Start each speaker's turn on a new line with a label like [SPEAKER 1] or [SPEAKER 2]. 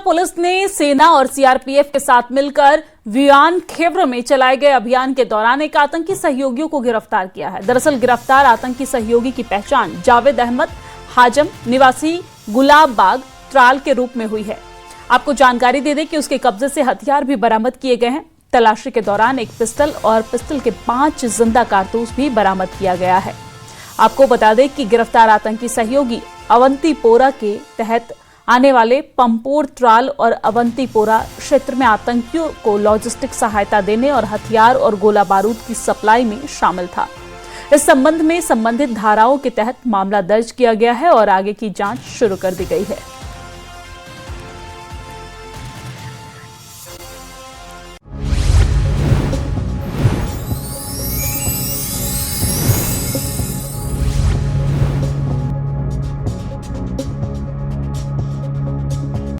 [SPEAKER 1] Police ने सेना और सीआरपीएफ के साथ मिलकर वियान खेव्र में चलाए गए अभियान के दौरान एक आतंकी सहयोगियों को गिरफ्तार किया है। दरअसल गिरफ्तार आतंकी सहयोगी की पहचान जावेद अहमद हाजम निवासी गुलाब बाग त्राल के रूप में हुई है। आपको जानकारी दे दें कि उसके कब्जे से हथियार भी बरामद किए गए हैं। तलाशी के दौरान एक पिस्टल और पिस्टल के 5 जिंदा कारतूस भी बरामद किया गया है। आपको बता दें कि गिरफ्तार आतंकी सहयोगी अवंतीपोरा के तहत आने वाले पंपोर त्राल और अवंतीपोरा क्षेत्र में आतंकियों को लॉजिस्टिक सहायता देने और हथियार और गोला बारूद की सप्लाई में शामिल था। इस संबंध में संबंधित धाराओं के तहत मामला दर्ज किया गया है और आगे की जांच शुरू कर दी गई है।